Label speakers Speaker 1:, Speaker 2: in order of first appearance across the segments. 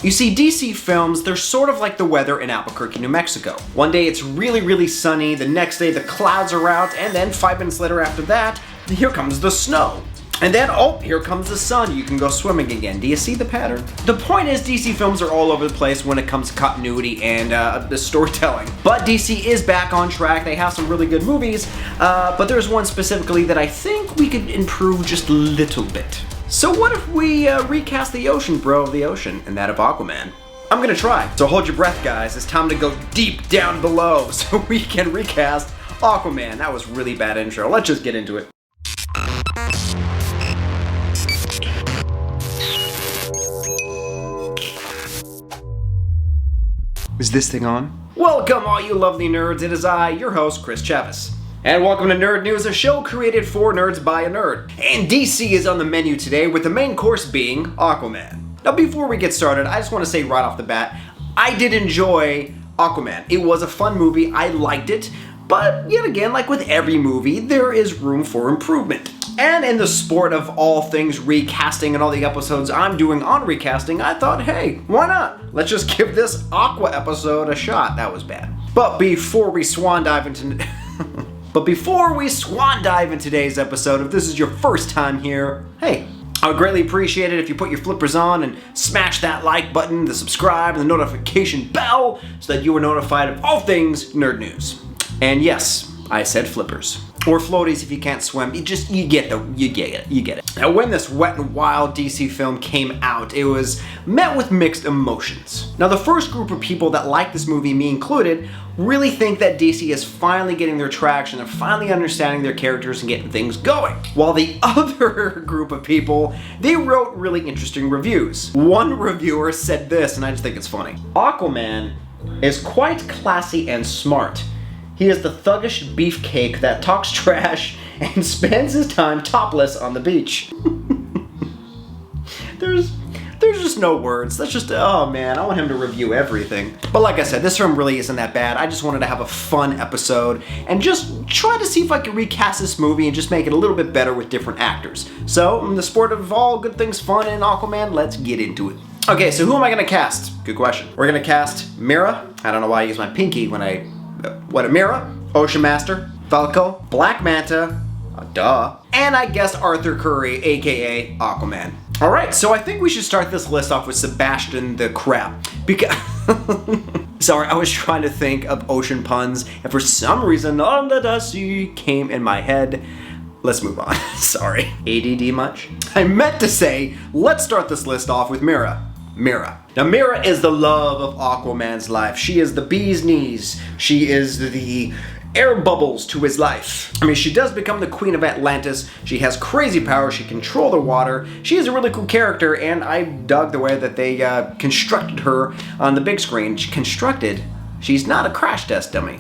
Speaker 1: You see, DC films, they're sort of like the weather in Albuquerque, New Mexico. One day it's really, really sunny, the next day the clouds are out, and then 5 minutes later after that, here comes the snow. And then, oh, here comes the sun, you can go swimming again. Do you see the pattern? The point is, DC films are all over the place when it comes to continuity and the storytelling. But DC is back on track, they have some really good movies, but there's one specifically that I think we could improve just a little bit. So what if we recast the ocean bro of the ocean and that of Aquaman? I'm gonna try. So hold your breath, guys. It's time to go deep down below so we can recast Aquaman. That was really bad intro. Let's just get into it. Is this thing on? Welcome all you lovely nerds. It is I, your host, Chris Chavis. And welcome to Nerd News, a show created for nerds by a nerd. And DC is on the menu today with the main course being Aquaman. Now before we get started, I just want to say right off the bat, I did enjoy Aquaman. It was a fun movie, I liked it, but yet again, like with every movie, there is room for improvement. And in the sport of all things recasting and all the episodes I'm doing on recasting, I thought, hey, why not? Let's just give this Aqua episode a shot. That was bad. But before we swan dive into today's episode, if this is your first time here, hey, I would greatly appreciate it if you put your flippers on and smash that like button, the subscribe, and the notification bell so that you are notified of all things nerd news. And yes, I said flippers. Or floaties if you can't swim. You get it. Now when this wet and wild DC film came out, it was met with mixed emotions. Now the first group of people that like this movie, me included, really think that DC is finally getting their traction and finally understanding their characters and getting things going. While the other group of people, they wrote really interesting reviews. One reviewer said this, and I just think it's funny. Aquaman is quite classy and smart. He is the thuggish beefcake that talks trash and spends his time topless on the beach. There's just no words. That's just, oh man, I want him to review everything. But like I said, this film really isn't that bad. I just wanted to have a fun episode and just try to see if I could recast this movie and just make it a little bit better with different actors. So, in the sport of all good things fun in Aquaman, let's get into it. Okay, so who am I gonna cast? Good question. We're gonna cast Mira. I don't know why I use my pinky when Mira, Ocean Master, Falco, Black Manta, duh, and I guess Arthur Curry, aka Aquaman. Alright, so I think we should start this list off with Sebastian the Crab, because sorry, I was trying to think of ocean puns, and for some reason, Under the Sea came in my head. Let's move on. Sorry. ADD much? I meant to say, let's start this list off with Mira. Now Mira is the love of Aquaman's life. She is the bee's knees. She is the air bubbles to his life. I mean, she does become the Queen of Atlantis. She has crazy power. She controls the water. She is a really cool character, and I dug the way that they constructed her on the big screen. She's not a crash test dummy.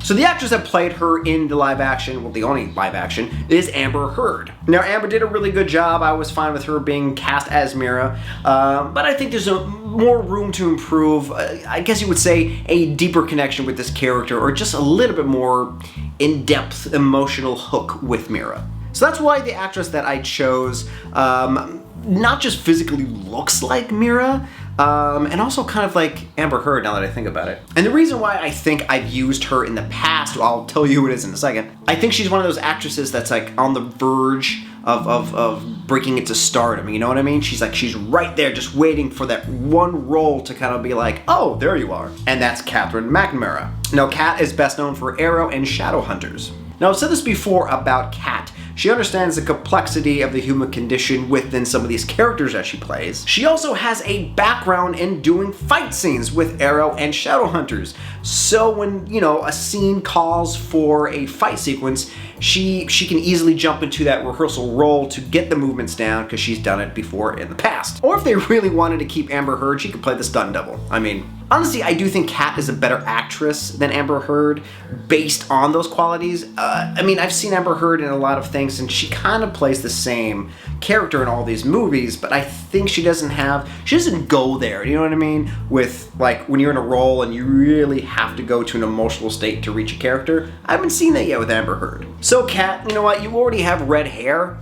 Speaker 1: So the actress that played her in the live action, well the only live action, is Amber Heard. Now Amber did a really good job. I was fine with her being cast as Mira, but I think there's more room to improve. I guess you would say a deeper connection with this character, or just a little bit more in-depth emotional hook with Mira. So that's why the actress that I chose not just physically looks like Mira, and also kind of like Amber Heard now that I think about it. And the reason why I think I've used her in the past, I'll tell you who it is in a second. I think she's one of those actresses that's like on the verge of breaking into stardom, you know what I mean? She's right there just waiting for that one role to kind of be like, oh, there you are. And that's Catherine McNamara. Now, Kat is best known for Arrow and Shadowhunters. Now, I've said this before about Kat. She understands the complexity of the human condition within some of these characters that she plays. She also has a background in doing fight scenes with Arrow and Shadowhunters. So when, a scene calls for a fight sequence, she can easily jump into that rehearsal role to get the movements down because she's done it before in the past. Or if they really wanted to keep Amber Heard, she could play the stunt double. I mean, honestly, I do think Kat is a better actress than Amber Heard based on those qualities. I've seen Amber Heard in a lot of things and she kind of plays the same character in all these movies, but I think she doesn't go there, you know what I mean? With like when you're in a role and you really have to go to an emotional state to reach a character. I haven't seen that yet with Amber Heard. So Kat, you know what? You already have red hair.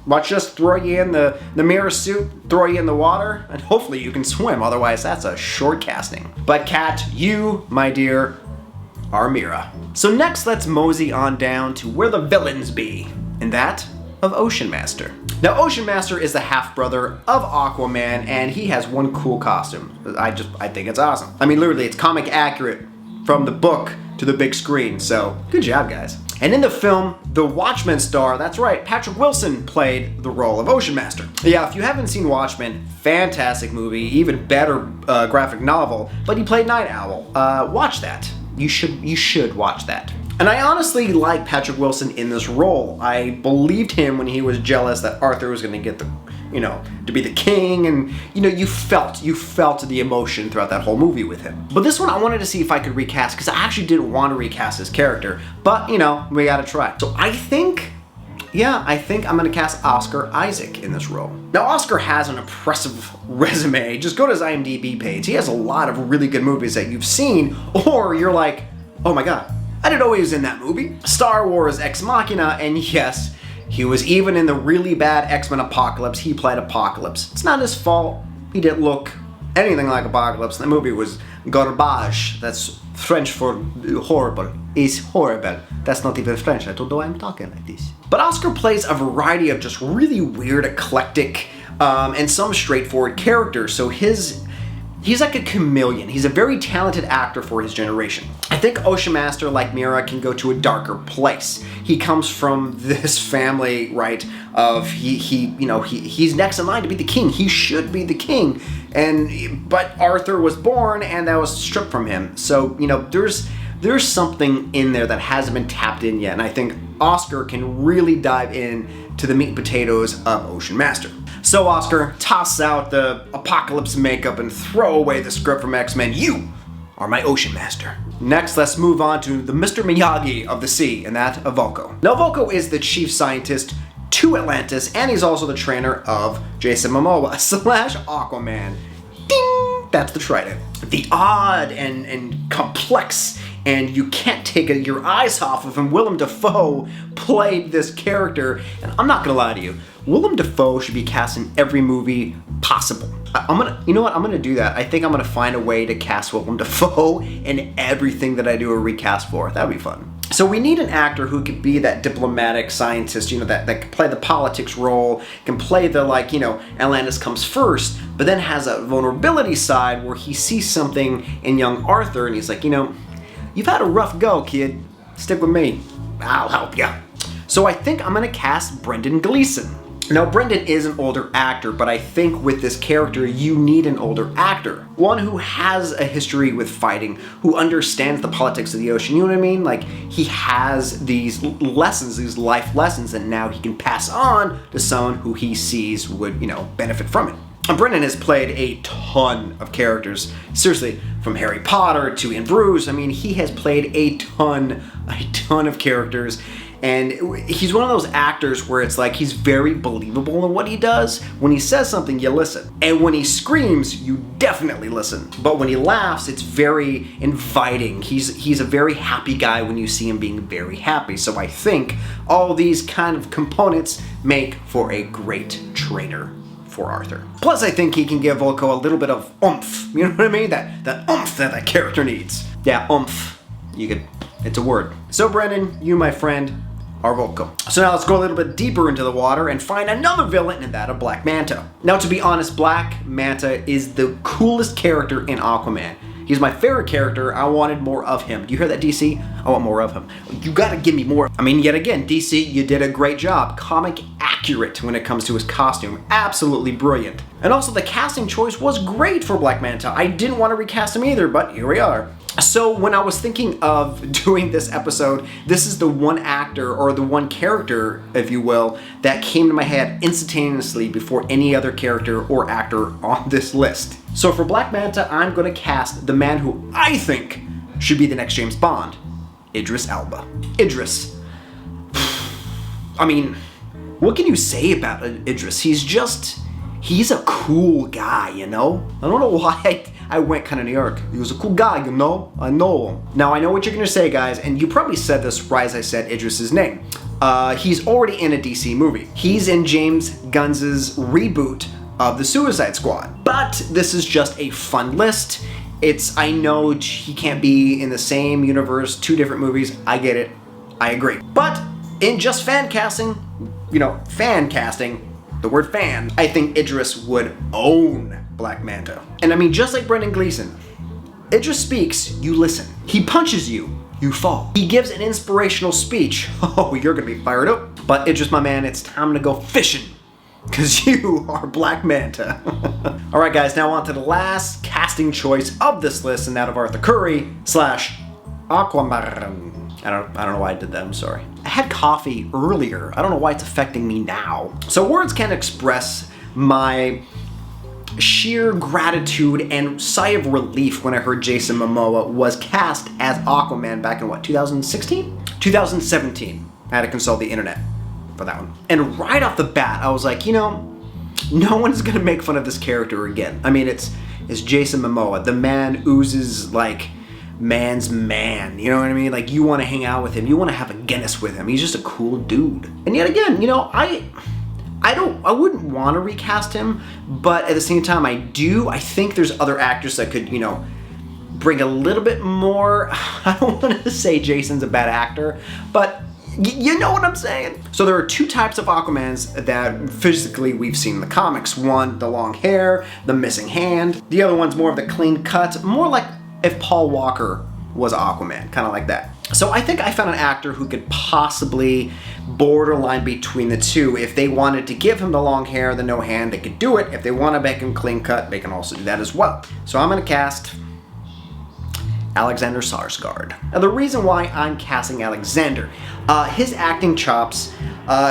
Speaker 1: Let's just throw you in the Mira suit, throw you in the water, and hopefully you can swim. Otherwise, that's a short casting. But Kat, you, my dear, are Mira. So next, let's mosey on down to where the villains be, and that of Ocean Master. Now, Ocean Master is the half-brother of Aquaman, and he has one cool costume. I think it's awesome. I mean, literally, it's comic accurate from the book to the big screen, so good job, guys. And in the film, the Watchmen star, that's right, Patrick Wilson played the role of Ocean Master. Yeah, if you haven't seen Watchmen, fantastic movie, even better graphic novel, but he played Night Owl. Watch that. You should watch that. And I honestly like Patrick Wilson in this role. I believed him when he was jealous that Arthur was going to get to be the king, and you felt the emotion throughout that whole movie with him. But this one I wanted to see if I could recast, because I actually didn't want to recast his character, but we gotta try. So I think I'm gonna cast Oscar Isaac in this role. Now, Oscar has an impressive resume. Just go to his IMDb page. He has a lot of really good movies that you've seen, or you're like, oh my god, I didn't know he was in that movie. Star Wars Ex Machina, and yes, he was even in the really bad X-Men Apocalypse. He played Apocalypse. It's not his fault. He didn't look anything like Apocalypse. The movie was garbage. That's French for horrible. Is horrible. That's not even French. I don't know why I'm talking like this. But Oscar plays a variety of just really weird, eclectic, and some straightforward characters. So he's like a chameleon. He's a very talented actor for his generation. I think Ocean Master, like Mira, can go to a darker place. He comes from this family, right, of he's next in line to be the king. He should be the king. But Arthur was born and that was stripped from him. So, there's something in there that hasn't been tapped in yet. And I think Oscar can really dive in to the meat and potatoes of Ocean Master. So Oscar, toss out the Apocalypse makeup and throw away the script from X-Men. You are my Ocean Master. Next, let's move on to the Mr. Miyagi of the sea, and that of Vulko. Now, Vulko is the chief scientist to Atlantis, and he's also the trainer of Jason Momoa / Aquaman. Ding! That's the trident. The odd and complex, and you can't take your eyes off of him, Willem Dafoe played this character, and I'm not gonna lie to you, Willem Dafoe should be cast in every movie possible. I'm gonna do that. I think I'm gonna find a way to cast Willem Dafoe in everything that I do a recast for. That'd be fun. So we need an actor who could be that diplomatic scientist, that can play the politics role, can play the Atlantis comes first, but then has a vulnerability side where he sees something in young Arthur and he's like, you've had a rough go, kid. Stick with me. I'll help you. So I think I'm gonna cast Brendan Gleeson. Now, Brendan is an older actor, but I think with this character, you need an older actor. One who has a history with fighting, who understands the politics of the ocean, you know what I mean? Like, he has these lessons, these life lessons, and now he can pass on to someone who he sees would, benefit from it. And Brendan has played a ton of characters. Seriously, from Harry Potter to In Bruges. I mean, he has played a ton of characters. And he's one of those actors where it's like he's very believable in what he does. When he says something, you listen. And when he screams, you definitely listen. But when he laughs, it's very inviting. He's a very happy guy when you see him being very happy. So I think all these kind of components make for a great trainer for Arthur. Plus, I think he can give Vulko a little bit of oomph. You know what I mean? That oomph that character needs. Yeah, oomph. It's a word. So Brendan, you, my friend, are Vulko. So now let's go a little bit deeper into the water and find another villain, and that of Black Manta. Now, to be honest, Black Manta is the coolest character in Aquaman. He's my favorite character. I wanted more of him. Do you hear that, DC? I want more of him. You gotta give me more. I mean, yet again, DC, you did a great job. Comic accurate when it comes to his costume. Absolutely brilliant. And also, the casting choice was great for Black Manta. I didn't want to recast him either, but here we are. So when I was thinking of doing this episode, this is the one actor, or the one character, if you will, that came to my head instantaneously before any other character or actor on this list. So for Black Manta, I'm going to cast the man who I think should be the next James Bond, Idris Elba. Idris. I mean, what can you say about Idris? He's a cool guy, I don't know why I went kind of New York. He was a cool guy, I know him. Now, I know what you're going to say, guys, and you probably said this right as I said Idris's name. he's already in a DC movie. He's in James Gunn's reboot of the Suicide Squad. But this is just a fun list. I know he can't be in the same universe, 2 different movies. I get it. I agree. But in just fan casting, the word fan, I think Idris would own Black Manta. And I mean, just like Brendan Gleeson, Idris speaks, you listen. He punches you, you fall. He gives an inspirational speech. Oh, you're gonna be fired up. But Idris, my man, it's time to go fishing, because you are Black Manta. Alright guys, now on to the last casting choice of this list, and that of Arthur Curry / Aquaman. I don't know why I did that, I'm sorry. I had coffee earlier. I don't know why it's affecting me now. So words can't express my sheer gratitude and sigh of relief when I heard Jason Momoa was cast as Aquaman back in what, 2016? 2017. I had to consult the internet for that one. And right off the bat, I was like, no one's gonna make fun of this character again. I mean, it's Jason Momoa. The man oozes like man's man, you know what I mean? Like, you want to hang out with him, you want to have a Guinness with him. He's just a cool dude. And yet again, I wouldn't want to recast him, but at the same time, I think there's other actors that could, bring a little bit more. I don't want to say Jason's a bad actor, but you know what I'm saying? So there are 2 types of Aquamans that physically we've seen in the comics. One, the long hair, the missing hand. The other one's more of the clean cut, more like if Paul Walker was Aquaman, kind of like that. So I think I found an actor who could possibly borderline between the 2. If they wanted to give him the long hair, the no hand, they could do it. If they want to make him clean cut, they can also do that as well. So I'm gonna cast Alexander Skarsgard. Now the reason why I'm casting Alexander, his acting chops,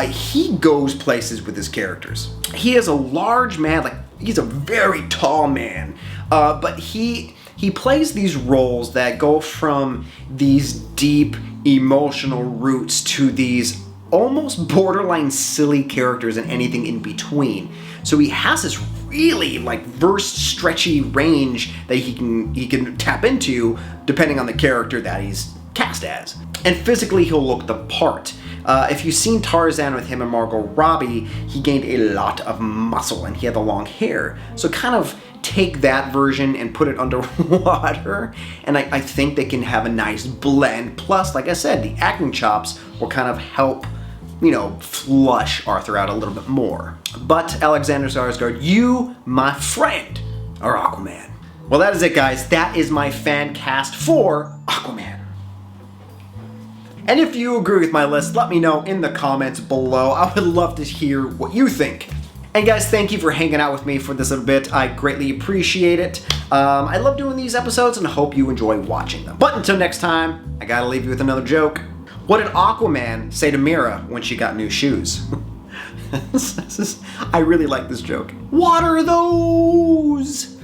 Speaker 1: he goes places with his characters. He is a large man, he's a very tall man, but he plays these roles that go from these deep emotional roots to these almost borderline silly characters and anything in between. So he has this really verse stretchy range that he can tap into depending on the character that he's cast as. And physically he'll look the part. If you've seen Tarzan with him and Margot Robbie, he gained a lot of muscle and he had the long hair. So kind of take that version and put it underwater, and I think they can have a nice blend. Plus, like I said, the acting chops will kind of help, flush Arthur out a little bit more. But Alexander Skarsgård, you, my friend, are Aquaman. Well, that is it, guys. That is my fan cast for Aquaman. And if you agree with my list, let me know in the comments below. I would love to hear what you think. And guys, thank you for hanging out with me for this little bit. I greatly appreciate it. I love doing these episodes and hope you enjoy watching them. But until next time, I gotta leave you with another joke. What did Aquaman say to Mira when she got new shoes? I really like this joke. What are those?